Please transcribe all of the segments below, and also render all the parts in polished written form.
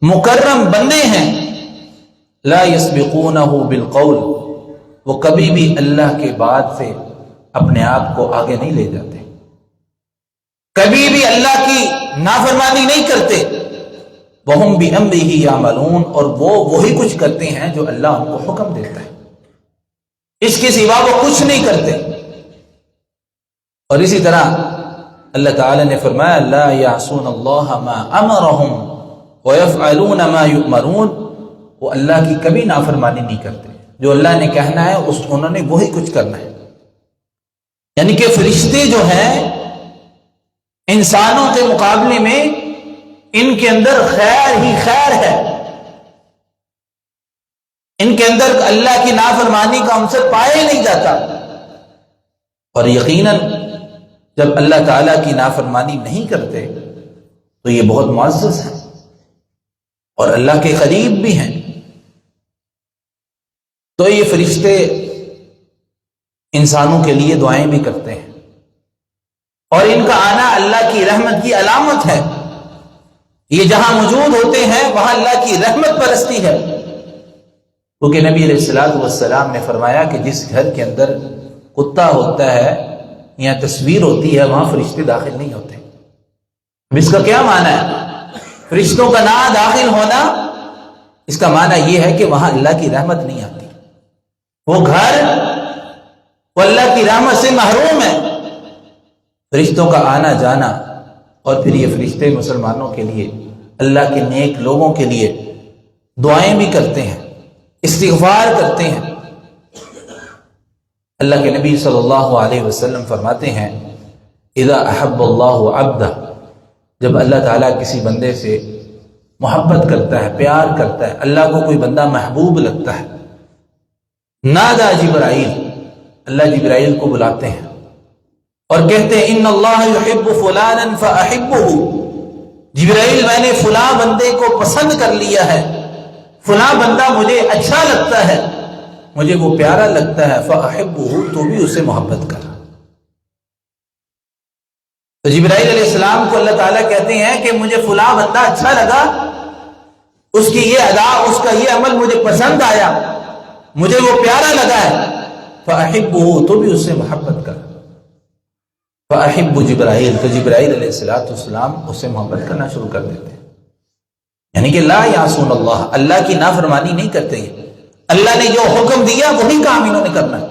مکرم بندے ہیں، لا یسبقونہ بالقول، وہ کبھی بھی اللہ کے بعد سے اپنے آپ کو آگے نہیں لے جاتے، کبھی بھی اللہ کی نافرمانی نہیں کرتے، وہم بامرہ یعملون، اور وہ وہی کچھ کرتے ہیں جو اللہ ان کو حکم دیتا ہے، اس کے سوا وہ کچھ نہیں کرتے۔ اور اسی طرح اللہ تعالی نے فرمایا لا یعصون اللہ ما امرہم ویفعلون ما یؤمرون، وہ اللہ کی کبھی نافرمانی نہیں کرتے، جو اللہ نے کہنا ہے انہوں نے وہی کچھ کرنا ہے۔ یعنی کہ فرشتے جو ہیں انسانوں کے مقابلے میں ان کے اندر خیر ہی خیر ہے، ان کے اندر اللہ کی نافرمانی کا عنصر پایا ہی نہیں جاتا، اور یقیناً جب اللہ تعالیٰ کی نافرمانی نہیں کرتے تو یہ بہت معزز ہے اور اللہ کے قریب بھی ہیں۔ تو یہ فرشتے انسانوں کے لیے دعائیں بھی کرتے ہیں، اور ان کا آنا اللہ کی رحمت کی علامت ہے۔ یہ جہاں موجود ہوتے ہیں وہاں اللہ کی رحمت برستی ہے، کیونکہ نبی علیہ الصلوۃ والسلام نے فرمایا کہ جس گھر کے اندر کتا ہوتا ہے یا تصویر ہوتی ہے وہاں فرشتے داخل نہیں ہوتے۔ اب اس کا کیا معنی ہے؟ فرشتوں کا نہ داخل ہونا، اس کا معنی یہ ہے کہ وہاں اللہ کی رحمت نہیں آتی، وہ گھر وہ اللہ کی رحمت سے محروم ہے۔ فرشتوں کا آنا جانا، اور پھر یہ فرشتے مسلمانوں کے لیے، اللہ کے نیک لوگوں کے لیے دعائیں بھی کرتے ہیں، استغفار کرتے ہیں۔ اللہ کے نبی صلی اللہ علیہ وسلم فرماتے ہیں اذا احب اللہ عبدہ، جب اللہ تعالیٰ کسی بندے سے محبت کرتا ہے، پیار کرتا ہے، اللہ کو کوئی بندہ محبوب لگتا ہے، نادى جبرائیل، اللہ جبرائیل کو بلاتے ہیں اور کہتے ہیں ان اللہ یحب فلانا فاحبہ، جبرائیل میں نے فلاں بندے کو پسند کر لیا ہے، فلاں بندہ مجھے اچھا لگتا ہے، مجھے وہ پیارا لگتا ہے، فاحبہ، تو بھی اسے محبت کر۔ تو جبرائیل علیہ السلام کو اللہ تعالیٰ کہتے ہیں کہ مجھے فلاں بندہ اچھا لگا، اس کی یہ ادا، اس کا یہ عمل مجھے پسند آیا، مجھے وہ پیارا لگا ہے، فاحبہ، تو بھی اسے محبت کر۔ فاحب جبرائیل، تو جبرائیل علیہ السلام اسے محبت کرنا شروع کر دیتے ہیں۔ یعنی کہ لا یعصون اللہ، اللہ کی نافرمانی نہیں کرتے، اللہ نے جو حکم دیا وہی کام انہوں نے کرنا ہے۔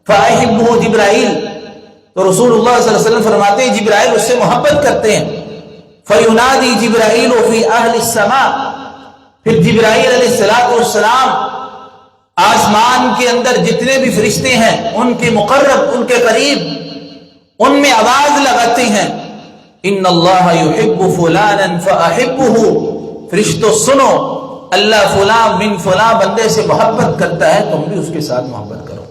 فاحبہ جبرائیل، تو رسول اللہ صلی اللہ علیہ وسلم فرماتے ہیں جبرائیل اس سے محبت کرتے ہیں۔ فینادی جبرائیل فی اہل السماء، پھر جبرائیل علیہ السلام آسمان کے اندر جتنے بھی فرشتے ہیں ان کے مقرب، ان کے قریب، ان میں آواز لگاتے ہیں ان اللہ یحب فلانا فاحبہ، فرشتوں سنو، اللہ فلاں من فلاں بندے سے محبت کرتا ہے، تم بھی اس کے ساتھ محبت کرو۔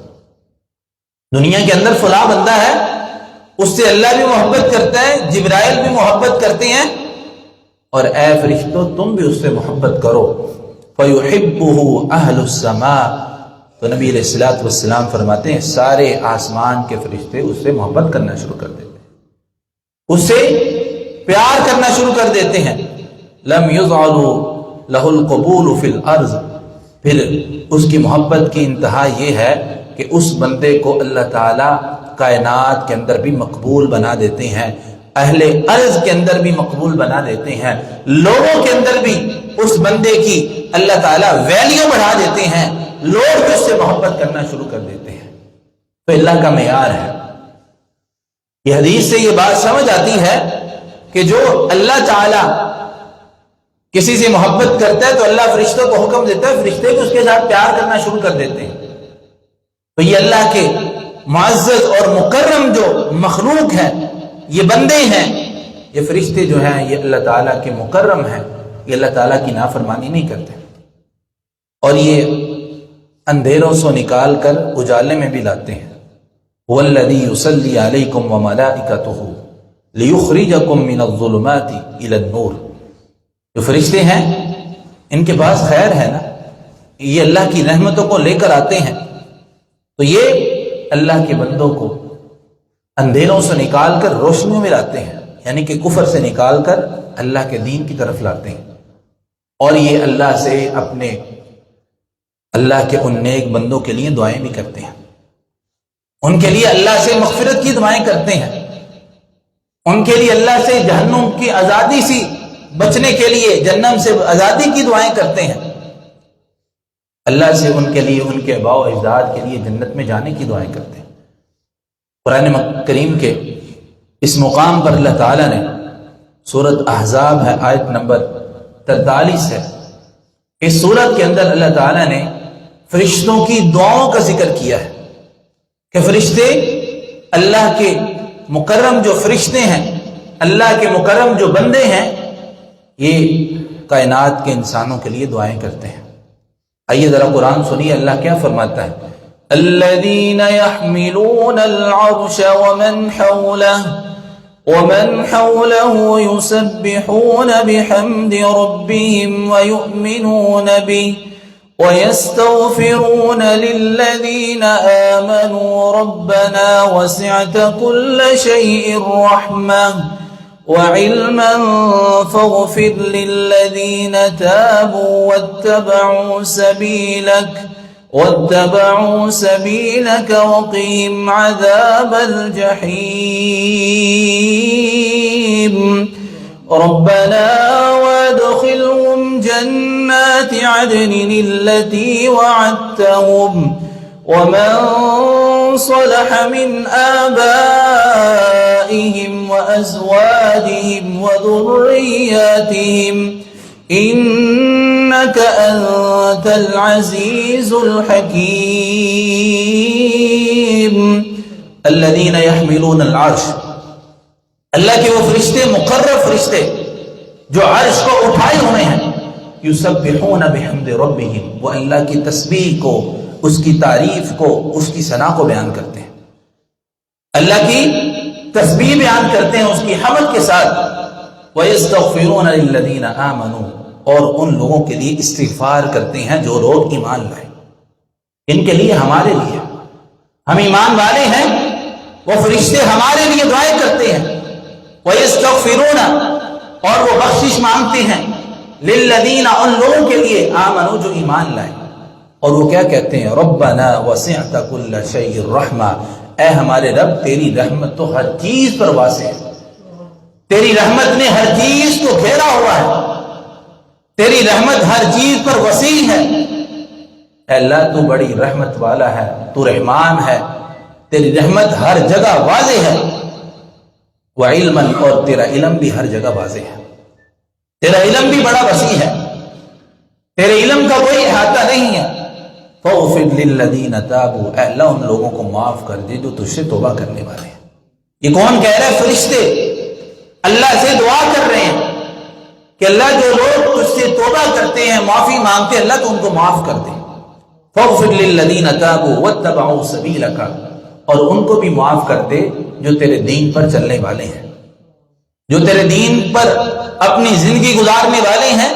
دنیا کے اندر فلاں بندہ ہے، اس سے اللہ بھی محبت کرتا ہے، جبرائیل بھی محبت کرتے ہیں، اور اے فرشتوں تم بھی اس سے محبت کرو۔ فَيُحِبُّهُ أَهْلُ السَّمَاءِ، تو نبی علیہ الصلوۃ والسلام فرماتے ہیں سارے آسمان کے فرشتے اس سے محبت کرنا شروع کر دیتے ہیں، اس سے پیار کرنا شروع کر دیتے ہیں۔ لَمْ يُضْعَلُوا لَهُ الْقُبُولُ فِي الْأَرْضِ، پھر اس کی محبت کی انتہا یہ ہے کہ اس بندے کو اللہ تعالیٰ کائنات کے اندر بھی مقبول بنا دیتے ہیں، اہل ارض کے اندر بھی مقبول بنا دیتے ہیں، لوگوں کے اندر بھی اس بندے کی اللہ تعالیٰ ویلیو بڑھا دیتے ہیں، لوگ بھی اس سے محبت کرنا شروع کر دیتے ہیں۔ تو اللہ کا معیار ہے۔ یہ حدیث سے یہ بات سمجھ آتی ہے کہ جو اللہ تعالیٰ کسی سے محبت کرتا ہے تو اللہ فرشتوں کو حکم دیتا ہے، فرشتے بھی اس کے ساتھ پیار کرنا شروع کر دیتے ہیں۔ تو یہ اللہ کے معزز اور مکرم جو مخلوق ہیں، یہ بندے ہیں، یہ فرشتے جو ہیں یہ اللہ تعالیٰ کے مکرم ہیں، یہ اللہ تعالیٰ کی نافرمانی نہیں کرتے، اور یہ اندھیروں سے نکال کر اجالے میں بھی لاتے ہیں۔ وَالَّذِي يُصَلِّي عَلَيْكُمْ وَمَلَائِكَتُهُ لِيُخْرِجَكُمْ مِنَ الظُّلُمَاتِ إِلَى النُّورِ، جو فرشتے ہیں ان کے پاس خیر ہے نا، یہ اللہ کی رحمتوں کو لے کر آتے ہیں، تو یہ اللہ کے بندوں کو اندھیروں سے نکال کر روشنیوں میں لاتے ہیں، یعنی کہ کفر سے نکال کر اللہ کے دین کی طرف لاتے ہیں۔ اور یہ اللہ سے اپنے اللہ کے ان نیک بندوں کے لیے دعائیں بھی کرتے ہیں، ان کے لیے اللہ سے مغفرت کی دعائیں کرتے ہیں، ان کے لیے اللہ سے جہنم کی آزادی سے بچنے کے لیے، جہنم سے آزادی کی دعائیں کرتے ہیں، اللہ سے ان کے لیے ان کے آباء و اجداد کے لیے جنت میں جانے کی دعائیں کرتے ہیں۔ قرآن کریم کے اس مقام پر اللہ تعالیٰ نے سورۃ احزاب ہے، آیت نمبر 43 ہے، اس سورت کے اندر اللہ تعالیٰ نے فرشتوں کی دعاؤں کا ذکر کیا ہے کہ فرشتے اللہ کے مکرم جو فرشتے ہیں، اللہ کے مکرم جو بندے ہیں، یہ کائنات کے انسانوں کے لیے دعائیں کرتے ہیں۔ آئیے ذرا قرآن سنیے اللہ کیا فرماتا ہے۔ الذین یحملون العرش ومن حوله يسبحون بحمد ربهم ويؤمنون به ويستغفرون للذين آمنوا ربنا وسعت كل شيء رحمة وعلما فاغفر للذين تابوا واتبعوا سبيلك وقهم عذاب الجحيم ربنا وادخلهم جنات عدن التي وعدتهم ومن صلح من آبائهم وأزواجهم وذرياتهم إنك أنت العزيز الحكيم الذين يحملون العرش، اللہ کے وہ فرشتے، مقرر فرشتے جو عرش کو اٹھائے ہوئے ہیں، یسبحون بحمد ربهم، وہ اللہ کی تسبیح کو، اس کی تعریف کو، اس کی ثنا کو بیان کرتے ہیں، اللہ کی تسبیح بیان کرتے ہیں اس کی حمد کے ساتھ۔ وَيَسْتَغْفِرُونَ لِلَّذِينَ آمَنُوا، اور ان لوگوں کے لیے استغفار کرتے ہیں جو لوگ ایمان لائے، ان کے لیے، ہمارے لیے، ہم ایمان والے ہیں، وہ فرشتے ہمارے لیے دعائیں کرتے ہیں۔ وَيَسْتَغْفِرُونَ، اور وہ بخشش مانگتے ہیں، لِلَّذِينَ، ان لوگوں کے لیے، آمنوا، جو ایمان لائے، اور وہ کیا کہتے ہیں؟ رَبَّنَا وَسِعْتَ كُلَّ شَيْءٍ رَحْمَةً، اے ہمارے رب تیری رحمت تو ہر چیز پر واسع ہے، تیری رحمت نے ہر چیز کو گھیرا ہوا ہے، تیری رحمت ہر چیز پر وسیع ہے، اے اللہ تو بڑی رحمت والا ہے، تو رحمان ہے، تیری رحمت ہر جگہ واضح ہے، وعلما، اور تیرا علم بھی ہر جگہ واضح ہے، تیرا علم بھی بڑا وسیع ہے، تیرے علم کا کوئی احاطہ نہیں ہے۔ فاغفر للذین تابوا، اے اللہ ان لوگوں کو معاف کر دے جو تجھ سے توبہ کرنے والے ہیں۔ یہ کون کہہ رہے ہیں؟ فرشتے اللہ سے دعا کر رہے ہیں کہ اللہ جو لوگ تجھ سے توبہ کرتے ہیں، معافی مانگتے ہیں، اللہ تو ان کو معاف کر دے۔ فاغفر للذین تابوا واتبعوا سبیلک، اور ان کو بھی معاف کر دے جو تیرے دین پر چلنے والے ہیں، جو تیرے دین پر اپنی زندگی گزارنے والے ہیں،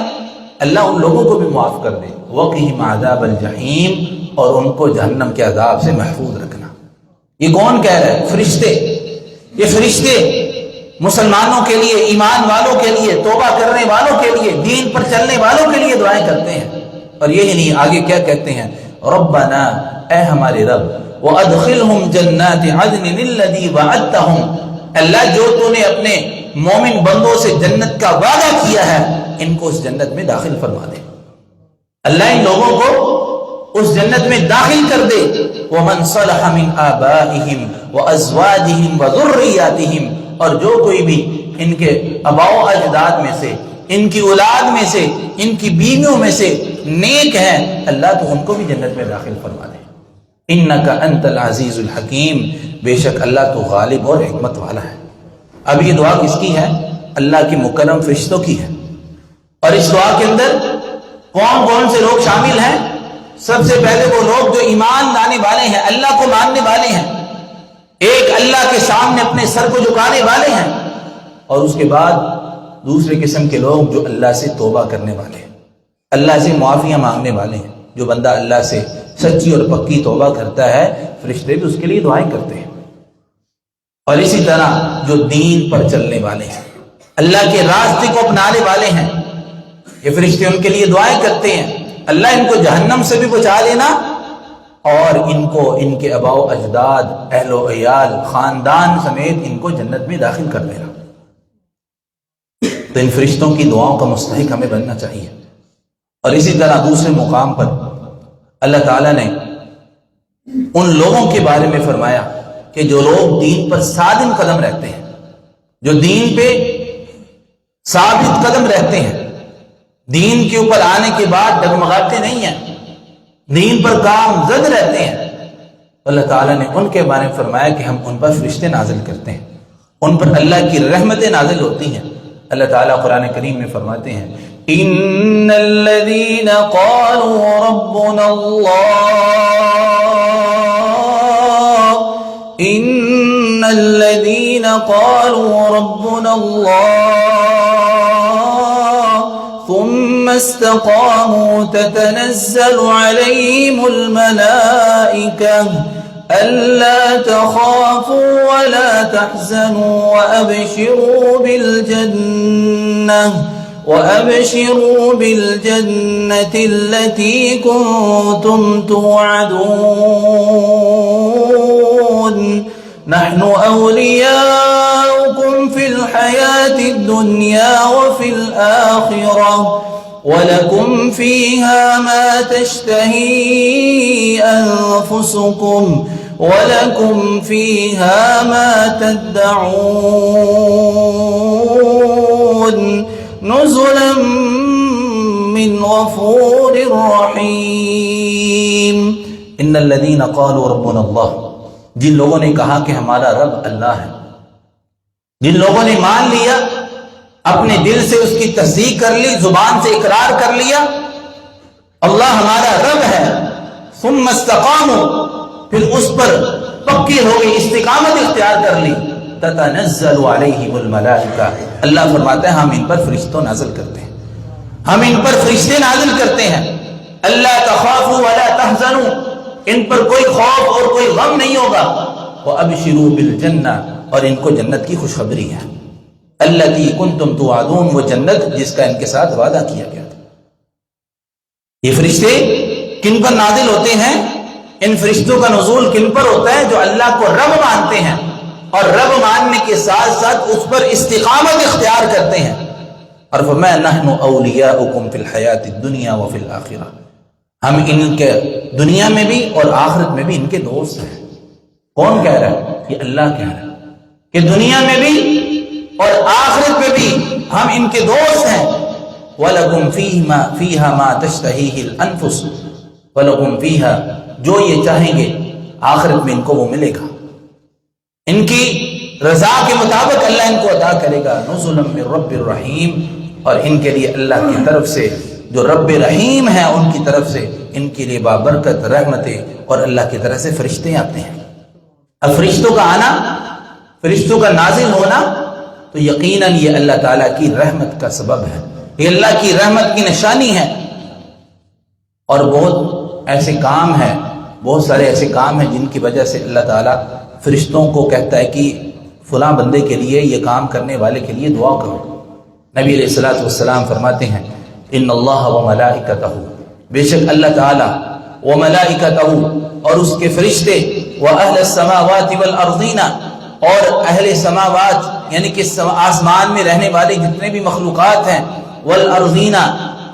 اللہ ان لوگوں کو بھی معاف کر دے۔ وقہم عذاب الجحیم، اور ان کو جہنم کے عذاب سے محفوظ رکھنا۔ یہ کون کہہ رہا ہے؟ فرشتے۔ یہ فرشتے مسلمانوں کے لیے، ایمان والوں کے لیے، توبہ کرنے والوں کے لیے، دین پر چلنے والوں کے لیے دعائیں کرتے ہیں۔ اور یہی نہیں، آگے کیا کہتے ہیں؟ ربنا، اے ہمارے رب، وَأَدْخِلْهُمْ جَنَّاتِ عَدْنٍ الَّذِي وَعَدْتَهُمْ، اللہ جو تو نے اپنے مومن بندوں سے جنت کا وعدہ کیا ہے، ان کو اس جنت میں داخل فرما دے، اللہ ان لوگوں کو اس جنت میں داخل کر دے۔ وَمَنْ صَلَحَ مِنْ آبَائِهِمْ وَأَزْوَاجِهِمْ وَذُرِّيَّاتِهِمْ، اور جو کوئی بھی ان کے آباء و اجداد میں سے، ان کی اولاد میں سے، ان کی بیویوں میں سے نیک ہیں، اللہ تو ان کو بھی جنت میں داخل فرما دے۔ اِنَّكَ أَنْتَ الْعَزِيزُ الْحَكِيمُ، بے شک اللہ تو غالب اور حکمت والا ہے۔ اب یہ دعا کس کی ہے؟ اللہ کی مکرم فرشتوں کی ہے۔ اور اس دعا کے اندر کون کون سے لوگ شامل ہیں؟ سب سے پہلے وہ لوگ جو ایمان لانے والے ہیں، اللہ کو ماننے والے ہیں، ایک اللہ کے سامنے اپنے سر کو جھکانے والے ہیں، اور اس کے بعد دوسرے قسم کے لوگ جو اللہ سے توبہ کرنے والے ہیں، اللہ سے معافیاں مانگنے والے ہیں۔ جو بندہ اللہ سے سچی اور پکی توبہ کرتا ہے، فرشتے بھی اس کے لیے دعائیں کرتے ہیں۔ اور اسی طرح جو دین پر چلنے والے ہیں، اللہ کے راستے کو اپنانے والے ہیں، یہ فرشتے ان کے لیے دعائیں کرتے ہیں اللہ ان کو جہنم سے بھی بچا لینا اور ان کو ان کے آباء و اجداد اہل و عیال خاندان سمیت ان کو جنت میں داخل کر دینا۔ تو ان فرشتوں کی دعاؤں کا مستحق ہمیں بننا چاہیے۔ اور اسی طرح دوسرے مقام پر اللہ تعالیٰ نے ان لوگوں کے بارے میں فرمایا کہ جو لوگ دین پر ثابت قدم رہتے ہیں، جو دین پہ ثابت قدم رہتے ہیں، دین کے اوپر آنے کے بعد ڈگمگاتے نہیں ہیں، دین پر کام زد رہتے ہیں، اللہ تعالیٰ نے ان کے بارے میں فرمایا کہ ہم ان پر فرشتے نازل کرتے ہیں، ان پر اللہ کی رحمتیں نازل ہوتی ہیں۔ اللہ تعالیٰ قرآن کریم میں فرماتے ہیں ان الذين قالوا ربنا الله ثم استقاموا تتنزل عليهم الملائكة ألا تخافوا ولا تحزنوا وأبشروا بالجنة التي كنتم توعدون نحن أولياؤكم في الحياة الدنيا وفي الآخرة ولكم فيها ما تشتهي أنفسكم ولكم فيها ما تدعون نزلا من غفور رحیم۔ ان الذين قالوا ربنا اللہ، جن لوگوں نے کہا کہ ہمارا رب اللہ ہے، جن لوگوں نے مان لیا، اپنے دل سے اس کی تصدیق کر لی، زبان سے اقرار کر لیا اللہ ہمارا رب ہے، ثم استقاموا، پھر اس پر پکی ہو گئی، استقامت اختیار کر لی، تتنزل علیہم الملائکہ، اللہ فرماتا ہے ہم ان پر فرشتوں نازل کرتے ہیں، ہم ان پر فرشتے نازل کرتے ہیں، اللہ تخافوا ولا تحزنوا، ان پر کوئی خوف اور کوئی غم نہیں ہوگا، وابشروا بالجنہ، اور ان کو جنت کی خوشخبری ہے، التی کنتم توعدون، وہ جنت جس کا ان کے ساتھ وعدہ کیا گیا تھا۔ یہ فرشتے کن پر نازل ہوتے ہیں؟ ان فرشتوں کا نزول کن پر ہوتا ہے؟ جو اللہ کو رب مانتے ہیں اور رب ماننے کے ساتھ ساتھ اس پر استقامت اختیار کرتے ہیں۔ اور فرمایا نحن اولیاؤکم فی الحیات الدنیا وفی الآخرہ، ہم ان کے دنیا میں بھی اور آخرت میں بھی ان کے دوست ہیں۔ کون کہہ رہا ہے؟ یہ اللہ کہہ رہا ہے کہ دنیا میں بھی اور آخرت میں بھی ہم ان کے دوست ہیں۔ وَلَكُمْ فِيهَا مَا تَشْتَهِيهِ الْأَنفُسُ وَلَكُمْ فِيهَا، جو یہ چاہیں گے آخرت میں ان کو وہ ملے گا، ان کی رضا کے مطابق اللہ ان کو عطا کرے گا، نُزُلًا مِّن رَّبِّ الرَّحِيمِ، اور ان کے لیے اللہ کی طرف سے جو رب رحیم ہے ان کی طرف سے ان کے لیے بابرکت رحمتیں اور اللہ کی طرف سے فرشتے آتے ہیں۔ اب فرشتوں کا آنا، فرشتوں کا نازل ہونا تو یقیناً یہ اللہ تعالیٰ کی رحمت کا سبب ہے، یہ اللہ کی رحمت کی نشانی ہے۔ اور بہت ایسے کام ہیں، بہت سارے ایسے کام ہیں جن کی وجہ سے اللہ تعالیٰ فرشتوں کو کہتا ہے کہ فلاں بندے کے لیے، یہ کام کرنے والے کے لیے دعا کرو۔ نبی علیہ الصلوۃ والسلام فرماتے ہیں ان اللہ و ملائکتہ، بے شک اللہ تعالیٰ و ملائکتہ اور اس کے فرشتے، و اہل السماوات والارضین، اور اہل سماوات یعنی کہ آسمان میں رہنے والی جتنے بھی مخلوقات ہیں، والارضین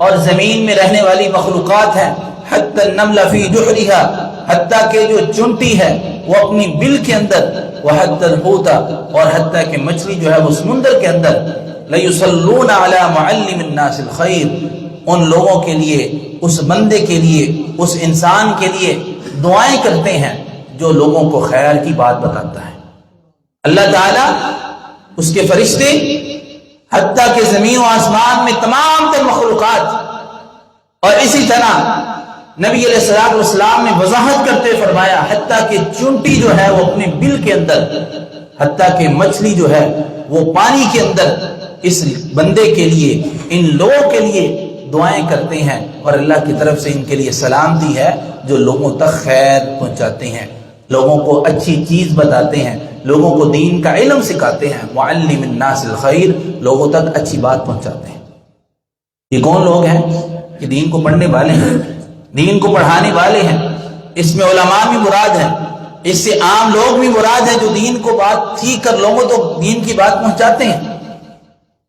اور زمین میں رہنے والی مخلوقات ہیں، حتی النمل فی جحرها، حتیٰ کہ جو چونٹی ہے وہ اپنی بل کے اندر، وحتی الحوت، اور حتیٰ کہ مچھلی جو ہے وہ سمندر کے اندر، لیصلون علی معلم الناس الخیر، ان لوگوں کے لیے، اس بندے کے لیے، اس انسان کے لیے دعائیں کرتے ہیں جو لوگوں کو خیر کی بات بتاتا ہے۔ اللہ تعالیٰ، اس کے فرشتے، حتیٰ کہ زمین و آسمان میں تمام تر مخلوقات، اور اسی طرح نبی علیہ الصلوۃ والسلام نے وضاحت کرتے فرمایا حتیٰ کہ چونٹی جو ہے وہ اپنے بل کے اندر، حتیٰ کہ مچھلی جو ہے وہ پانی کے اندر، اس بندے کے لیے، ان لوگوں کے لیے دعائیں کرتے ہیں، اور اللہ کی طرف سے ان کے لیے سلامتی ہے جو لوگوں تک خیر پہنچاتے ہیں، لوگوں کو اچھی چیز بتاتے ہیں، لوگوں کو دین کا علم سکھاتے ہیں، معلم الناس الخیر، لوگوں تک اچھی بات پہنچاتے ہیں۔ یہ کون لوگ ہیں؟ کہ دین کو پڑھنے والے ہیں، دین کو پڑھانے والے ہیں۔ اس میں علماء بھی مراد ہیں، اس سے عام لوگ بھی مراد ہیں جو دین کو بات ٹھیک کر لوگوں تو دین کی بات پہنچاتے ہیں۔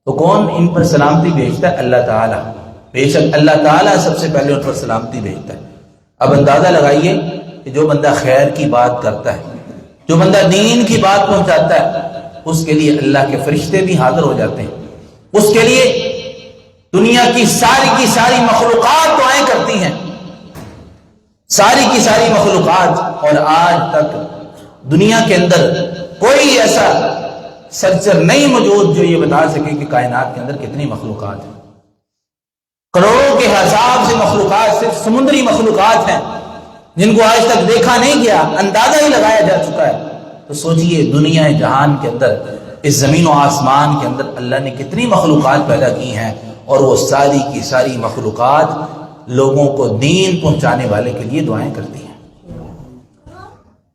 تو کون ان پر سلامتی بھیجتا ہے؟ اللہ تعالیٰ۔ بے شک اللہ تعالیٰ سب سے پہلے ان پر سلامتی بھیجتا ہے۔ اب اندازہ لگائیے کہ جو بندہ خیر کی بات کرتا ہے، جو بندہ دین کی بات پہنچاتا ہے، اس کے لیے اللہ کے فرشتے بھی حاضر ہو جاتے ہیں، اس کے لیے دنیا کی ساری مخلوقات دعائیں کرتی ہیں، ساری کی ساری مخلوقات۔ اور آج تک دنیا کے اندر کوئی ایسا سرچر نہیں موجود جو یہ بتا سکے کہ کائنات کے اندر کتنی مخلوقات ہیں۔ کروڑوں کے حساب سے مخلوقات صرف سمندری مخلوقات ہیں جن کو آج تک دیکھا نہیں گیا، اندازہ ہی لگایا جا چکا ہے۔ تو سوچئے دنیا جہان کے اندر، اس زمین و آسمان کے اندر اللہ نے کتنی مخلوقات پیدا کی ہیں، اور وہ ساری کی ساری مخلوقات لوگوں کو دین پہنچانے والے کے لیے دعائیں کرتی ہیں۔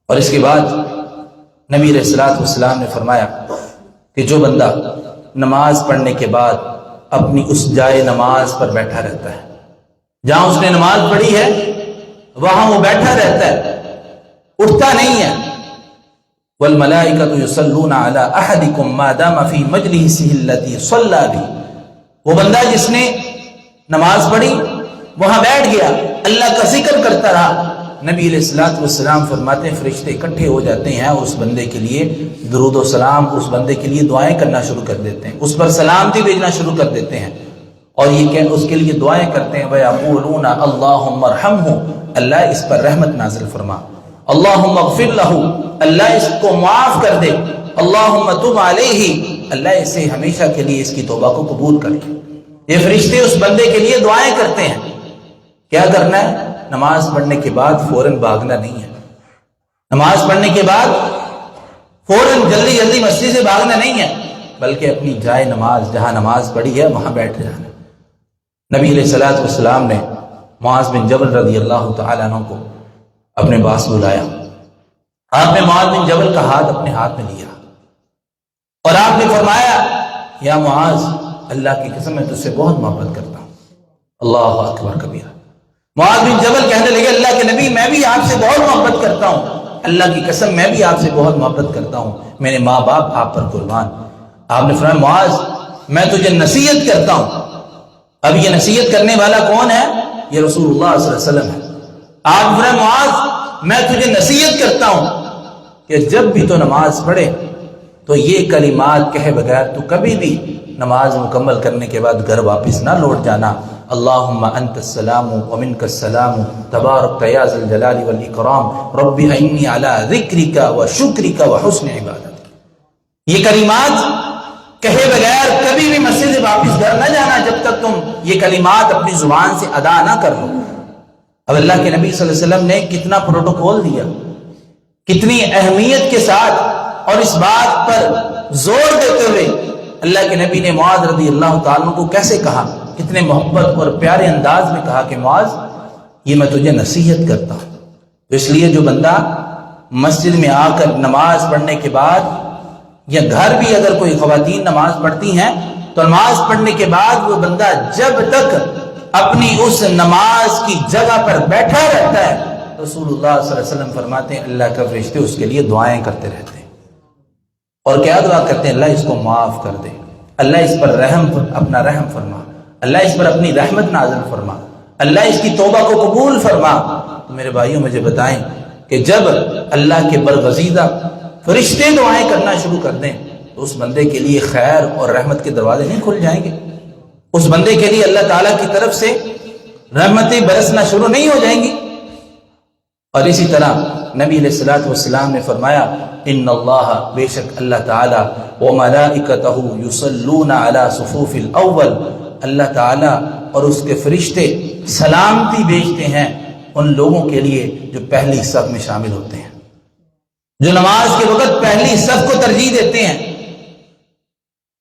اور اس کے بعد نبی علیہ الصلوۃ والسلام نے فرمایا کہ جو بندہ نماز پڑھنے کے بعد اپنی اس جائے نماز پر بیٹھا رہتا ہے، جہاں اس نے نماز پڑھی ہے وہاں وہ بیٹھا رہتا ہے، اٹھتا نہیں ہے، والملائکۃ یصلون علی احدکم ما دام فی مجلسہ التی صلی بہ، وہ بندہ جس نے نماز پڑھی وہاں بیٹھ گیا، اللہ کا ذکر کرتا رہا، نبی علیہ الصلوۃ والسلام فرماتے ہیں فرشتے اکٹھے ہو جاتے ہیں اور اس بندے کے لیے درود و سلام، اس بندے کے لیے دعائیں کرنا شروع کر دیتے ہیں، اس پر سلامتی بھیجنا شروع کر دیتے ہیں، اور یہ کہ اس کے لیے دعائیں کرتے ہیں، وَيَقُولُونَ اللَّهُمَّ ارْحَمْهُ، اللہ اس پر رحمت نازل فرما، اللہم اغفر لہ، اللہ اس کو معاف کر دے، اللہم تب علیہ، اللہ اسے ہمیشہ کے لیے اس کی توبہ کو قبول کر لے۔ یہ فرشتے اس بندے کے لیے دعائیں کرتے ہیں۔ کیا کرنا ہے؟ نماز پڑھنے کے بعد فوراً بھاگنا نہیں ہے، نماز پڑھنے کے بعد فوراً جلدی جلدی مسجد سے بھاگنا نہیں ہے، بلکہ اپنی جائے نماز جہاں نماز پڑھی ہے وہاں بیٹھ جانا۔ نبی علیہ الصلوۃ والسلام نے معاذ بن جبل رضی اللہ تعالیٰ عنہ کو اپنے پاس بلایا، آپ نے معاذ بن جبل کا ہاتھ اپنے ہاتھ میں لیا اور آپ نے فرمایا، یا معاذ، اللہ کی قسم میں تجھ سے بہت محبت کرتا ہوں۔ اللہ اکبر کبیرہ۔ معاذ بن جبل کہنے لگے، اللہ کے نبی میں بھی آپ سے بہت محبت کرتا ہوں، اللہ کی قسم میں بھی آپ سے بہت محبت کرتا ہوں، میرے ماں باپ آپ پر قربان۔ آپ نے فرمایا، معاذ میں تجھے نصیحت کرتا ہوں۔ اب یہ نصیحت کرنے والا کون ہے؟ یہ رسول اللہ صلی اللہ علیہ وسلم ہے۔ آپ نے فرمایا، معاذ میں تجھے نصیحت کرتا ہوں کہ جب بھی تو نماز پڑھے تو یہ کلمات کہے بغیر تو کبھی بھی نماز مکمل کرنے کے بعد گھر واپس نہ لوٹ جانا۔ اللہم انت السلام ومنک السلام تبارک یا ذی الجلال والاکرام رب انی علی ذکرک وشکرک وحسن عبادتک۔ یہ کلمات کہے بغیر کبھی بھی مسجد سے واپس گھر نہ جانا جب تک تم یہ کلمات اپنی زبان سے ادا نہ کر لو۔ اب اللہ کے نبی صلی اللہ علیہ وسلم نے کتنا پروٹوکول دیا، کتنی اہمیت کے ساتھ، اور اس بات پر زور دیتے ہوئے اللہ کے نبی نے معاذ رضی اللہ تعالیٰ کو کیسے کہا، کتنے محبت اور پیارے انداز میں کہا کہ معاذ یہ میں تجھے نصیحت کرتا ہوں۔ تو اس لیے جو بندہ مسجد میں آ کر نماز پڑھنے کے بعد، یا گھر بھی اگر کوئی خواتین نماز پڑھتی ہیں تو نماز پڑھنے کے بعد وہ بندہ جب تک اپنی اس نماز کی جگہ پر بیٹھا رہتا ہے، رسول اللہ صلی اللہ علیہ وسلم فرماتے ہیں اللہ کا فرشتے اس کے لیے دعائیں کرتے رہتے ہیں۔ اور کیا دعا کرتے ہیں؟ اللہ اس کو معاف کر دے، اللہ اس پر اپنا رحم فرما، اللہ اس پر اپنی رحمت نازل فرما، اللہ اس کی توبہ کو قبول فرما۔ تو میرے بھائیوں مجھے بتائیں کہ جب اللہ کے برگزیدہ فرشتے دعائیں کرنا شروع کر دیں تو اس بندے کے لیے خیر اور رحمت کے دروازے نہیں کھل جائیں گے؟ اس بندے کے لیے اللہ تعالیٰ کی طرف سے رحمتیں برسنا شروع نہیں ہو جائیں گی؟ اور اسی طرح نبی علیہ الصلوۃ والسلام نے فرمایا، ان اللہ، بے شک اللہ تعالیٰ، وملائکتہ یصلون علی صفوف الاول، اللہ تعالیٰ اور اس کے فرشتے سلامتی بھیجتے ہیں ان لوگوں کے لیے جو پہلی صف میں شامل ہوتے ہیں، جو نماز کے وقت پہلی صف کو ترجیح دیتے ہیں۔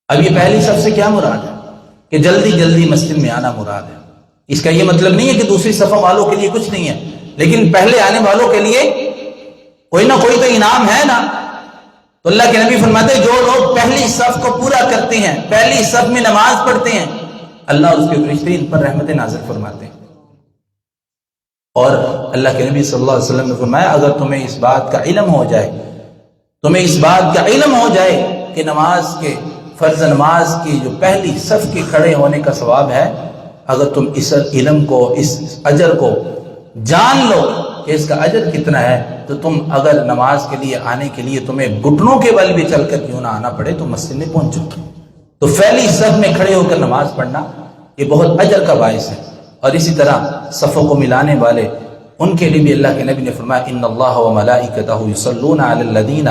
اب یہ پہلی صف سے کیا مراد ہے؟ کہ جلدی جلدی مسجد میں آنا مراد ہے۔ اس کا یہ مطلب نہیں ہے کہ دوسری صف والوں کے لیے کچھ نہیں ہے، لیکن پہلے آنے والوں کے لیے کوئی نہ کوئی تو انعام ہے نا۔ تو اللہ کے نبی فرماتے ہیں جو لوگ پہلی صف کو پورا کرتے ہیں، پہلی صف میں نماز پڑھتے ہیں، اللہ اور اس کے فرشتے ان پر رحمت نازل فرماتے ہیں۔ اور اللہ کے نبی صلی اللہ علیہ وسلم نے فرمایا اگر تمہیں اس بات کا علم ہو جائے، تمہیں اس بات کا علم ہو جائے کہ نماز کے فرض نماز کی جو پہلی صف کے کھڑے ہونے کا ثواب ہے، اگر تم اس علم کو، اس اجر کو جان لو کہ اس کا اجر کتنا ہے، تو تم اگر نماز کے لیے آنے کے لیے تمہیں گھٹنوں کے بل بھی چل کر کیوں نہ آنا پڑے تو مسجد میں پہنچو۔ تو پہلی صف میں کھڑے ہو کر نماز پڑھنا یہ بہت اجر کا باعث ہے۔ اور اسی طرح صفوں کو ملانے والے ان کے لیے بھی اللہ کے نبی نے فرمایا ان اللہ وملائکتہ یصلون علی الذین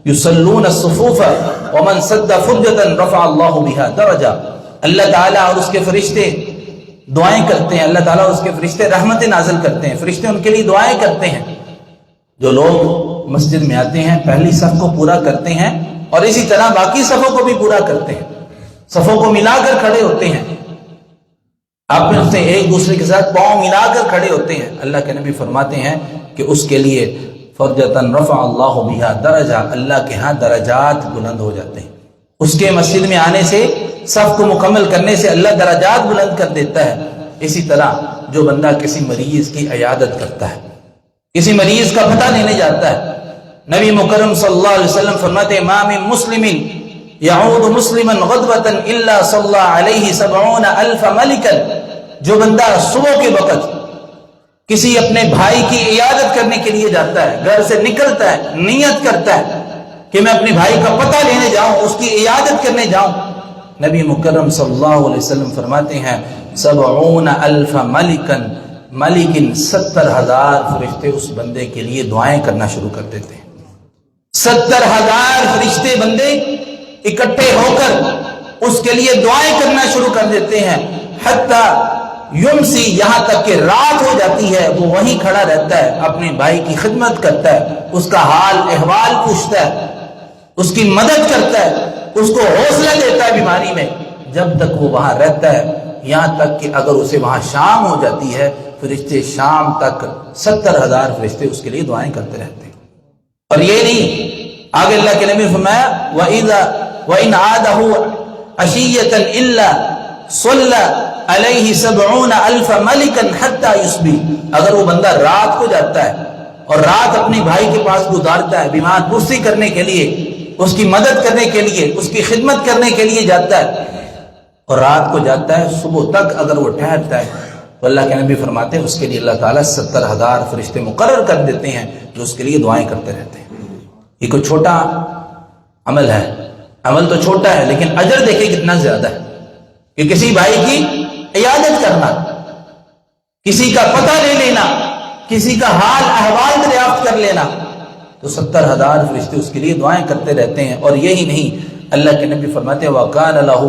یصلون الصفوف ومن سد فرجۃ رفع اللہ بها درجہ۔ اللہ تعالیٰ اور اس کے فرشتے دعائیں کرتے ہیں، اللہ تعالیٰ اور اس کے فرشتے رحمتیں نازل کرتے ہیں، فرشتے ان کے لیے دعائیں کرتے ہیں۔ جو لوگ مسجد میں آتے ہیں پہلی صف کو پورا کرتے ہیں اور اسی طرح باقی صفوں کو بھی پورا کرتے ہیں، صفوں کو ملا کر کھڑے ہوتے ہیں، آپ میں سے ایک دوسرے کے ساتھ پاؤں ملا کر کھڑے ہوتے ہیں، اللہ کے نبی فرماتے ہیں کہ اس کے لیے فرجتاً رفع اللہ بہا درجہ، اللہ کے ہاں درجات بلند ہو جاتے ہیں۔ اس کے مسجد میں آنے سے، صف کو مکمل کرنے سے اللہ درجات بلند کر دیتا ہے۔ اسی طرح جو بندہ کسی مریض کی عیادت کرتا ہے، کسی مریض کا پتہ لینے جاتا ہے، نبی مکرم صلی اللہ علیہ وسلم فرماتے ہیں ما من مسلم یعود مسلما غدوۃ الا صلی علیہ 70,000 ملکا، جو بندہ صبح کے وقت کسی اپنے بھائی کی عیادت کرنے کے لیے جاتا ہے، گھر سے نکلتا ہے، نیت کرتا ہے کہ میں اپنے بھائی کا پتہ لینے جاؤں، اس کی عیادت کرنے جاؤں، نبی مکرم صلی اللہ علیہ وسلم فرماتے ہیں 70,000 ملکا، ملکن 70,000 فرشتے اس بندے کے لیے دعائیں کرنا شروع کر دیتے ہیں۔ 70,000 فرشتے بندے اکٹھے ہو کر اس کے لیے دعائیں کرنا شروع کر دیتے ہیں، حتیٰ یمسی، یہاں تک کہ رات ہو جاتی ہے وہ وہیں کھڑا رہتا ہے، اپنے بھائی کی خدمت کرتا ہے، اس کا حال احوال پوچھتا ہے، اس کی مدد کرتا ہے، اس کو حوصلہ دیتا ہے بیماری میں، جب تک وہ وہاں رہتا ہے، یہاں تک کہ اگر اسے وہاں شام ہو جاتی ہے فرشتے شام تک 70,000 فرشتے اس کے لیے دعائیں کرتے رہتے ہیں۔ اور یہ نہیں، آگے اللہ کے نبی فرمایا وَإِنْ عَادَهُ عَشِيَّةً إِلَّا صَلَّى عَلَيْهِ 70,000 مَلِكًا حَتَّى يُصْبِحَ، اگر وہ بندہ رات کو جاتا ہے اور رات اپنے بھائی کے پاس گزارتا ہے، بیمار پرسی کرنے کے لیے، اس کی مدد کرنے کے لیے، اس کی خدمت کرنے کے لیے جاتا ہے اور رات کو جاتا ہے، صبح تک اگر وہ ٹھہرتا ہے تو اللہ کے نبی فرماتے ہیں اس کے لیے اللہ تعالیٰ 70,000 فرشتے مقرر کر دیتے ہیں جو اس کے لیے دعائیں کرتے رہتے ہیں۔ یہ کوئی چھوٹا عمل ہے، عمل تو چھوٹا ہے لیکن اجر دیکھیں کتنا زیادہ ہے کہ کسی بھائی کی عیادت کرنا، کسی کا پتہ لے لینا، کسی کا حال احوال دریافت کر لینا، تو 70,000 فرشتے اس کے لیے دعائیں کرتے رہتے ہیں۔ اور یہی نہیں، اللہ کے نبی فرماتے ہیں وَقَانَ لَهُ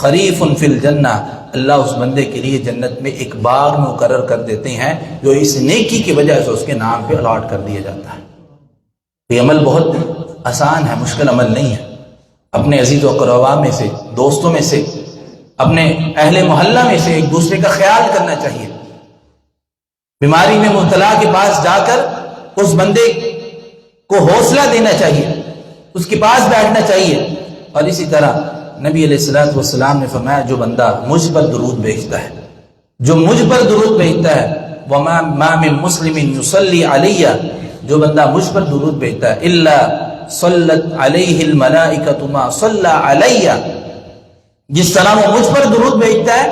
خریف فی الجنہ، اللہ اس بندے کے لیے جنت میں ایک باغ مقرر کر دیتے ہیں جو اس نیکی کی وجہ سے اس کے نام پہ الاٹ کر دیا جاتا ہے۔ یہ عمل بہت آسان ہے، مشکل عمل نہیں ہے۔ اپنے عزیز و اقربا میں سے، دوستوں میں سے، اپنے اہل محلہ میں سے ایک دوسرے کا خیال کرنا چاہیے، بیماری میں مبتلا کے پاس جا کر اس بندے کو حوصلہ دینا چاہیے، اس کے پاس بیٹھنا چاہیے۔ اور اسی طرح نبی علیہ الصلوۃ والسلام نے فرمایا جو بندہ مجھ پر درود بھیجتا ہے، جو مجھ پر درود بھیجتا ہے، وَمَا مِن مُسْلِمٍ يُصَلِّي عَلَيَّ، جو بندہ مجھ پر درود بھیجتا ہے إِلَّا صَلَّتْ عَلَيْهِ الْمَلَائِكَةُ مَا صَلَّى عَلَيَّ، جس طرح وہ مجھ پر درود بھیجتا ہے،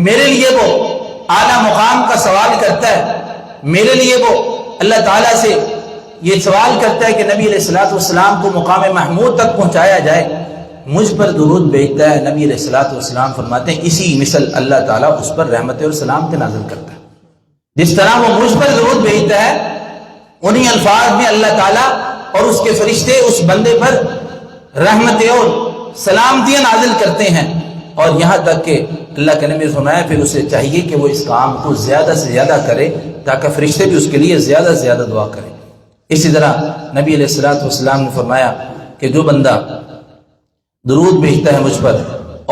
میرے لیے وہ اعلیٰ مقام کا سوال کرتا ہے، میرے لیے وہ اللہ تعالیٰ سے یہ سوال کرتا ہے کہ نبی علیہ الصلوۃ والسلام کو مقام محمود تک پہنچایا جائے، مجھ پر درود بھیجتا ہے، نبی علیہ الصلوۃ والسلام فرماتے ہیں اسی مثل اللہ تعالیٰ اس پر رحمت اور سلامت نازل کرتا ہے۔ جس طرح وہ مجھ پر درود بھیجتا ہے، انہی الفاظ میں اللہ تعالیٰ اور اس کے فرشتے اس بندے پر رحمت اور سلامتیاں نازل کرتے ہیں۔ اور یہاں تک کہ اللہ کے نبی نے فرمایا پھر اسے چاہیے کہ وہ اس کام کو زیادہ سے زیادہ کرے تاکہ فرشتے بھی اس کے لیے زیادہ سے زیادہ دعا کریں۔ اسی طرح نبی علیہ الصلوۃ والسلام نے فرمایا کہ جو بندہ درود بھیجتا ہے مجھ پر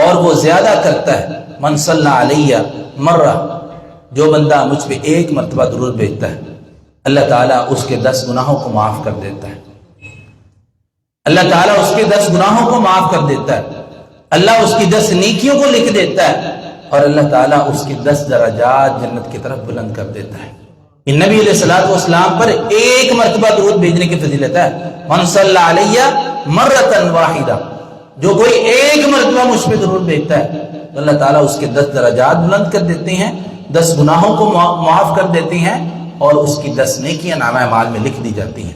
اور وہ زیادہ کرتا ہے، من صلی علیہ مرہ، جو بندہ مجھ پہ ایک مرتبہ درود بھیجتا ہے، اللہ تعالیٰ اس کے 10 گناہوں کو معاف کر دیتا ہے، اللہ تعالیٰ اس کے 10 گناہوں کو معاف کر دیتا ہے، اللہ اس کی 10 نیکیوں کو لکھ دیتا ہے۔ اور اللہ تعالیٰ اس کی 10 درجات جنت کی طرف بلند کر دیتا ہے۔ یہ نبی علیہ الصلوۃ والسلام پر ایک مرتبہ درود بھیجنے کی فضیلت ہے۔ من صلی علیہ مرۃ واحدہ، جو کوئی ایک مرتبہ مجھ پہ درود بھیجتا ہے تو اللہ تعالیٰ اس کے 10 درجات بلند کر دیتے ہیں، 10 گناہوں کو معاف کر دیتے ہیں، اور اس کی 10 نیکیاں نامہ اعمال میں لکھ دی جاتی ہیں۔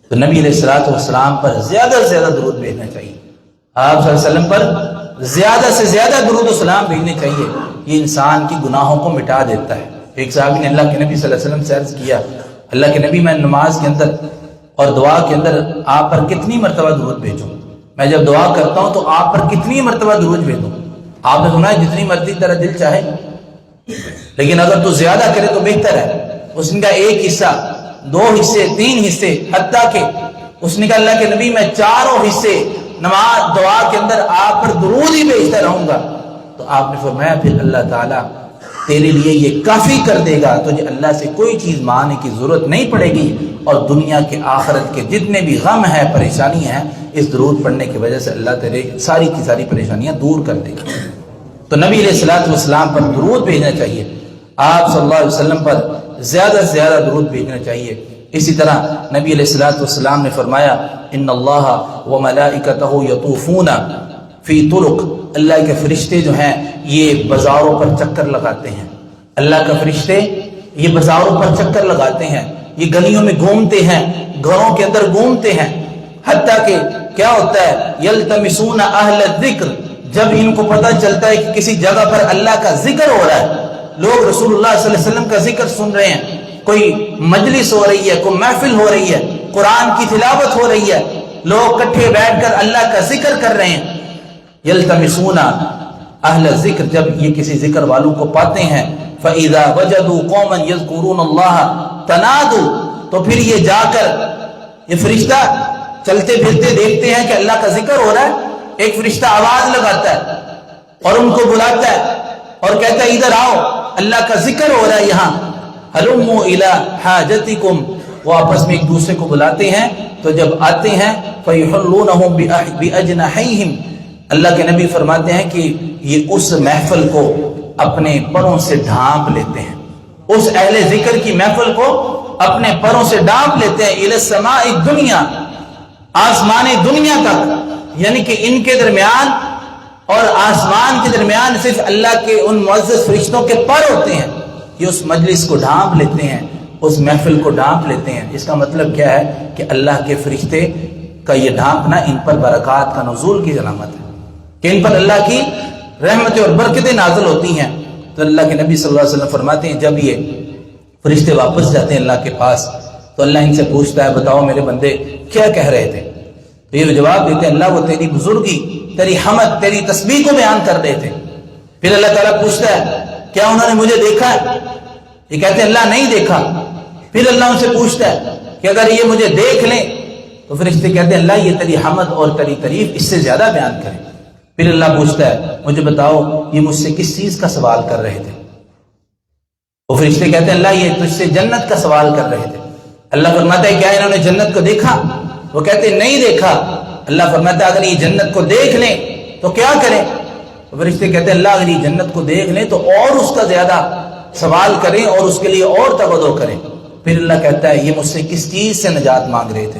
تو نبی علیہ الصلوۃ والسلام پر زیادہ سے زیادہ درود بھیجنا چاہیے، آپ صلی اللہ علیہ وسلم پر زیادہ سے زیادہ درود و سلام بھیجنے چاہیے۔ یہ انسان کی گناہوں کو مٹا دیتا ہے۔ ایک صحابی نے اللہ کے نبی صلی اللہ علیہ وسلم سے عرض کیا، اللہ کے نبی میں نماز کے اندر اور دعا کے اندر آپ پر کتنی مرتبہ درود بھیجوں؟ میں جب دعا کرتا ہوں تو آپ پر کتنی مرتبہ درود بھیجوں؟ آپ نے سنا ہے جتنی مرضی تیرا دل چاہے، لیکن اگر تو زیادہ کرے تو بہتر ہے۔ اس نے کہا ایک حصہ، 2 حصے، 3 حصے، حتیٰ کہ اس نے کہا اللہ کے نبی میں 4 حصے نماز دعا کے اندر آپ پر درود ہی بھیجتا رہوں گا۔ تو آپ نے فرمایا پھر اللہ تعالیٰ تیرے لیے یہ کافی کر دے گا، تجھے اللہ سے کوئی چیز مانگنے کی ضرورت نہیں پڑے گی، اور دنیا کے آخرت کے جتنے بھی غم ہے، پریشانی ہیں، اس درود پڑھنے کی وجہ سے اللہ تیرے ساری کی ساری پریشانیاں دور کر دے گا۔ تو نبی علیہ الصلوۃ والسلام پر درود بھیجنا چاہیے، آپ صلی اللہ علیہ وسلم پر زیادہ سے زیادہ درود بھیجنا چاہیے۔ اسی طرح نبی علیہ الصلوۃ والسلام نے فرمایا ان اللہ وملائکتہ یطوفون فی طرق، اللہ کے فرشتے جو ہیں یہ بازاروں پر چکر لگاتے ہیں، اللہ کے فرشتے یہ بازاروں پر چکر لگاتے ہیں، یہ گلیوں میں گھومتے ہیں، گھروں کے اندر گھومتے ہیں، حتیٰ کہ کیا ہوتا ہے یلتمسون اہل الذکر، جب ان کو پتہ چلتا ہے کہ کسی جگہ پر اللہ کا ذکر ہو رہا ہے، لوگ رسول اللہ صلی اللہ علیہ وسلم کا ذکر سن رہے ہیں، کوئی مجلس ہو رہی ہے، کوئی محفل ہو رہی ہے، قرآن کی تلاوت ہو رہی ہے، لوگ اکٹھے بیٹھ کر اللہ کا ذکر کر رہے ہیں، یلتمسون اہل الذکر، جب یہ کسی ذکر والوں کو پاتے ہیں، فَإِذَا وَجَدُوا قَوْمًا يَذْكُرُونَ اللَّهَ تَنَادُوا، تو پھر یہ جا کر یہ فرشتہ چلتے پھرتے دیکھتے ہیں کہ اللہ کا ذکر ہو رہا ہے، ایک فرشتہ آواز لگاتا ہے اور ان کو بلاتا ہے اور کہتا ہے ادھر آؤ، اللہ کا ذکر ہو رہا ہے یہاں، هَلُمُّوا إِلَىٰ حَاجَتِكُمْ، وہ آپس میں ایک دوسرے کو بلاتے ہیں، تو جب آتے ہیں فَيُحَلُّونَهُمْ بِأَجْنَحَيْهِمْ، اللہ کے نبی فرماتے ہیں کہ یہ اس محفل کو اپنے پروں سے ڈھانپ لیتے ہیں، اس اہل ذکر کی محفل کو اپنے پروں سے ڈھانپ لیتے ہیں، الی السماء الدنیا، آسمان دنیا تک، یعنی کہ ان کے درمیان اور آسمان کے درمیان صرف اللہ کے ان معزز فرشتوں کے پر ہوتے ہیں، یہ اس مجلس کو ڈھانپ لیتے ہیں، اس محفل کو ڈھانپ لیتے ہیں۔ اس کا مطلب کیا ہے کہ اللہ کے فرشتے کا یہ ڈھانپنا ان پر برکات کا نزول کی علامت ہے، کہ ان پر اللہ کی رحمتیں اور برکتیں نازل ہوتی ہیں۔ تو اللہ کے نبی صلی اللہ علیہ وسلم فرماتے ہیں جب یہ فرشتے واپس جاتے ہیں اللہ کے پاس تو اللہ ان سے پوچھتا ہے بتاؤ میرے بندے کیا کہہ رہے تھے؟ تو یہ جواب دیتے ہیں اللہ وہ تیری بزرگی، تیری حمد، تیری تسبیح کو بیان کر رہے تھے۔ پھر اللہ تعالیٰ پوچھتا ہے کیا انہوں نے مجھے دیکھا ہے؟ یہ کہتے ہیں اللہ نہیں دیکھا۔ پھر اللہ ان سے پوچھتا ہے کہ اگر یہ مجھے دیکھ لیں، تو فرشتے کہتے ہیں اللہ یہ تیری حمد اور تیری تعریف اس سے زیادہ بیان کریں۔ پھر اللہ پوچھتا ہے مجھے بتاؤ یہ مجھ سے کس چیز کا سوال کر رہے تھے؟ وہ فرشتے کہتے ہیں اللہ یہ تجھ سے جنت کا سوال کر رہے تھے۔ اللہ فرماتا ہے کیا انہوں نے جنت کو دیکھا؟ وہ کہتے ہیں نہیں دیکھا۔ اللہ فرماتا ہے اگر یہ جنت کو دیکھ لیں تو کیا کریں؟ فرشتے کہتے ہیں اللہ اگر یہ جنت کو دیکھ لیں تو اور اس کا زیادہ سوال کریں اور اس کے لیے اور توجہ کریں۔ پھر اللہ کہتا ہے یہ مجھ سے کس چیز سے نجات مانگ رہے تھے؟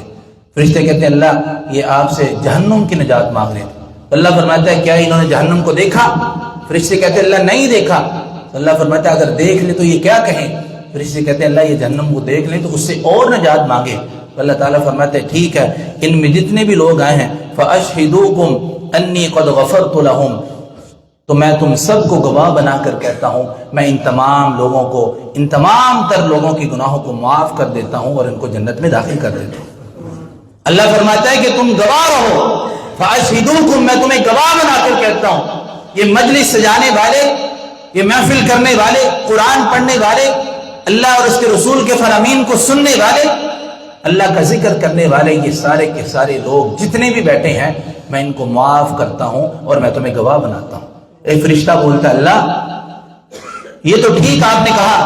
فرشتے کہتے ہیں اللہ یہ آپ سے جہنم کی نجات مانگ رہے تھے۔ اللہ فرماتا ہے کیا انہوں نے جہنم کو دیکھا؟ فرشتے کہتے ہیں اللہ نہیں دیکھا۔ اللہ فرماتا ہے اگر دیکھ لیں تو یہ کیا کہیں؟ فرشتے کہتے ہیں اللہ یہ جہنم کو دیکھ لیں تو اس سے اور نجات مانگے۔ اللہ تعالیٰ فرماتا ہے ٹھیک ہے ان میں جتنے بھی لوگ آئے ہیں فَأَشْهِدُوكُمْ أَنِّي قَدْ غَفَرْتُ لَهُمْ، تو میں تم سب کو گواہ بنا کر کہتا ہوں میں ان تمام لوگوں کو، ان تمام تر لوگوں کی گناہوں کو معاف کر دیتا ہوں اور ان کو جنت میں داخل کر دیتا ہوں۔ اللہ فرماتا ہے کہ تم گواہ رہو، فَأَشْهِدُوكُمْ، میں تمہیں گواہ بنا کر کہتا ہوں۔ یہ مجلس سجانے والے، یہ محفل کرنے والے، قرآن پڑھنے والے، اللہ اور اس کے رسول کے فرامین کو سننے والے، اللہ کا ذکر کرنے والے، یہ سارے کے سارے لوگ جتنے بھی بیٹھے ہیں میں ان کو معاف کرتا ہوں اور میں تمہیں گواہ بناتا ہوں۔ ایک فرشتہ بولتا ہے اللہ یہ تو ٹھیک آپ نے کہا،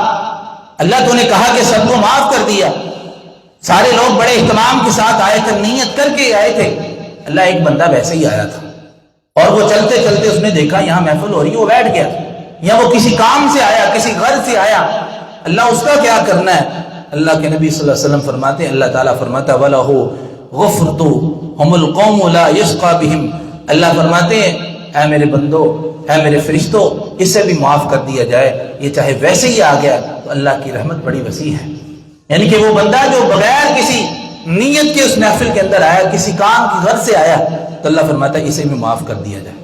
اللہ تو نے کہا کہ سب کو معاف کر دیا، سارے لوگ بڑے اہتمام کے ساتھ آئے تھے، نیت کر کے آئے تھے، اللہ ایک بندہ ویسے ہی آیا تھا اور وہ چلتے چلتے اس نے دیکھا یہاں محفل ہو رہی ہے، وہ بیٹھ گیا، یا وہ کسی کام سے آیا، کسی غرض سے آیا، اللہ اس کا کیا کرنا ہے؟ اللہ کے نبی صلی اللہ علیہ وسلم فرماتے ہیں، اللہ تعالیٰ فرماتا ہے وَلَهُ غُفْرْتُ هُمُ الْقَوْمُ لَا يَشْقَى بِهِمْ، اللہ فرماتے ہیں اے میرے بندو، اے میرے فرشتوں، اسے بھی معاف کر دیا جائے، یہ چاہے ویسے ہی آ گیا تو اللہ کی رحمت بڑی وسیع ہے۔ یعنی کہ وہ بندہ جو بغیر کسی نیت کے اس محفل کے اندر آیا، کسی کام کی غرض سے آیا، تو اللہ فرماتا ہے اسے بھی معاف کر دیا جائے۔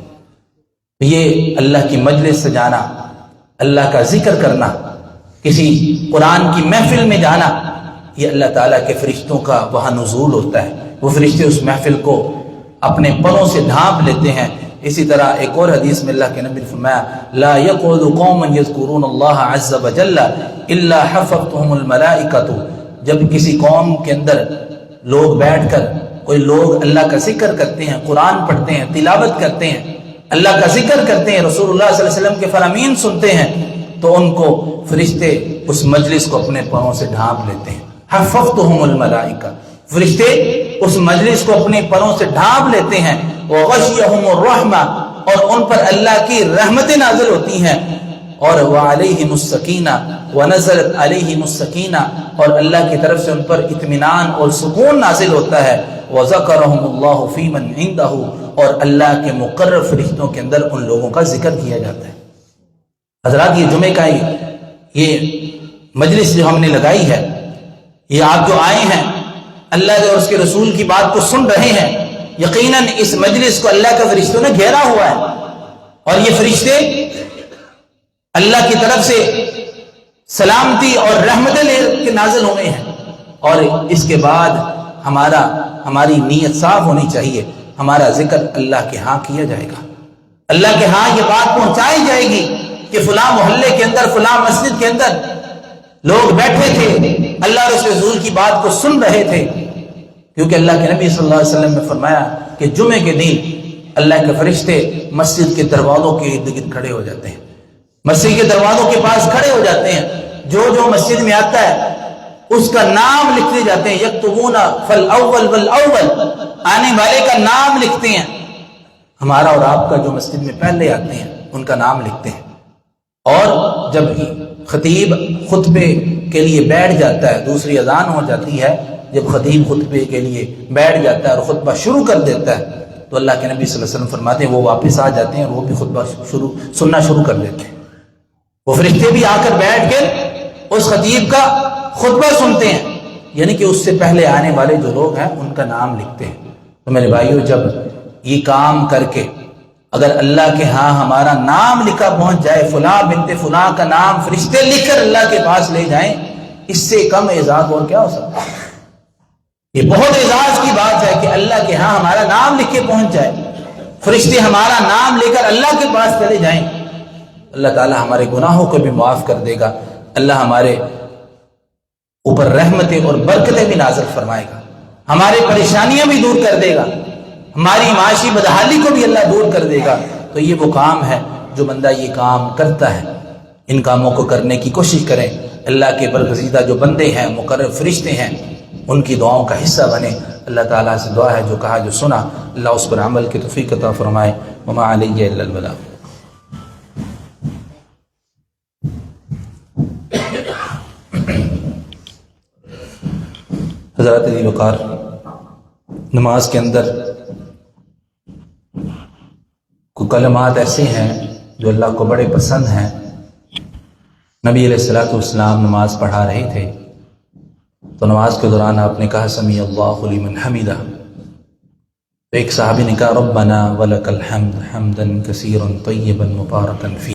یہ اللہ کی مجلس سے جانا، اللہ کا ذکر کرنا، کسی قرآن کی محفل میں جانا، یہ اللہ تعالیٰ کے فرشتوں کا وہاں نزول ہوتا ہے، وہ فرشتے اس محفل کو اپنے پروں سے ڈھانپ لیتے ہیں۔ اسی طرح ایک اور حدیث میں اللہ کے نبی نے فرمایا لا يقعد قوم يذكرون الله عز وجل الا حفتهم الملائکۃ، جب کسی قوم کے اندر لوگ بیٹھ کر کوئی لوگ اللہ کا ذکر کرتے ہیں، قرآن پڑھتے ہیں، تلاوت کرتے ہیں، اللہ کا ذکر کرتے ہیں، رسول اللہ صلی اللہ علیہ وسلم کے فرامین سنتے ہیں، تو ان کو فرشتے اس مجلس کو اپنے پاؤں سے ڈھانپ لیتے ہیں۔ حفتهم الملائکہ، فرشتے اس مجلس کو اپنے پروں سے ڈھانپ لیتے ہیں۔ وغشیہم الرحمہ، اور ان پر اللہ کی رحمتیں نازل ہوتی ہیں۔ اور وعلیہم السکینہ، ونزلت علیہم السکینہ، اور اللہ کی طرف سے ان پر اطمینان اور سکون نازل ہوتا ہے۔ وذکرہم اللہ فی من عندہ، اور اللہ کے مقرر فرشتوں کے اندر ان لوگوں کا ذکر کیا جاتا ہے۔ حضرات، یہ جمعے کا یہ مجلس جو ہم نے لگائی ہے، یہ آپ جو آئے ہیں اللہ اور اس کے رسول کی بات کو سن رہے ہیں، یقیناً اس مجلس کو اللہ کے فرشتوں نے گھیرا ہوا ہے، اور یہ فرشتے اللہ کی طرف سے سلامتی اور رحمتیں لے کے نازل ہوئے ہیں۔ اور اس کے بعد ہماری نیت صاف ہونی چاہیے، ہمارا ذکر اللہ کے ہاں کیا جائے گا، اللہ کے ہاں یہ بات پہنچائی جائے گی کہ فلاں محلے کے اندر، فلاں مسجد کے اندر لوگ بیٹھے تھے، اللہ اور اس رسول کی بات کو سن رہے تھے، کیونکہ اللہ کے نبی صلی اللہ علیہ وسلم نے فرمایا کہ جمعے کے دن اللہ کے فرشتے مسجد کے دروازوں کے ارد گرد کھڑے ہو جاتے ہیں، مسجد کے دروازوں کے پاس کھڑے ہو جاتے ہیں، جو مسجد میں آتا ہے اس کا نام لکھتے جاتے ہیں۔ یکتبون فالاول والاول، آنے والے کا نام لکھتے ہیں، ہمارا اور آپ کا جو مسجد میں پہلے آتے ہیں ان کا نام لکھتے ہیں۔ اور جب خطیب خطبے کے لیے بیٹھ جاتا ہے، دوسری اذان ہو جاتی ہے، جب خطیب خطبے کے لیے بیٹھ جاتا ہے اور خطبہ شروع کر دیتا ہے، تو اللہ کے نبی صلی اللہ علیہ وسلم فرماتے ہیں وہ واپس آ جاتے ہیں اور وہ بھی خطبہ سننا شروع کر دیتے ہیں۔ وہ فرشتے بھی آ کر بیٹھ کے اس خطیب کا خطبہ سنتے ہیں، یعنی کہ اس سے پہلے آنے والے جو لوگ ہیں ان کا نام لکھتے ہیں۔ تو میرے بھائیو، جب یہ کام کر کے اگر اللہ کے ہاں ہمارا نام لکھا پہنچ جائے، فلاں بنت فلاں کا نام فرشتے لکھ کر اللہ کے پاس لے جائیں، اس سے کم اعزاز اور کیا ہو سکتا ہے؟ یہ بہت اعزاز کی بات ہے کہ اللہ کے ہاں ہمارا نام لکھ کے پہنچ جائے، فرشتے ہمارا نام لے کر اللہ کے پاس چلے جائیں۔ اللہ تعالی ہمارے گناہوں کو بھی معاف کر دے گا، اللہ ہمارے اوپر رحمتیں اور برکتیں بھی نازل فرمائے گا، ہماری پریشانیاں بھی دور کر دے گا، ہماری معاشی بدحالی کو بھی اللہ دور کر دے گا۔ تو یہ وہ کام ہے جو بندہ یہ کام کرتا ہے، ان کاموں کو کرنے کی کوشش کریں۔ اللہ کے برگزیدہ جو بندے ہیں، مقرر فرشتے ہیں، ان کی دعاؤں کا حصہ بنے۔ اللہ تعالیٰ سے دعا ہے جو کہا جو سنا اللہ اس پر عمل کی توفیق عطا فرمائے۔ وما علیہ الا البلاغ۔ حضرات عزیز وقار، نماز کے اندر کچھ کلمات ایسے ہیں جو اللہ کو بڑے پسند ہیں۔ نبی علیہ الصلوۃ والسلام نماز پڑھا رہے تھے تو نماز کے دوران آپ نے کہا سمیع اللہ لمن حمدہ، تو ایک صحابی نے کہا ربنا ولک الحمد حمدا کثیرا طیبا مبارکا فیہ۔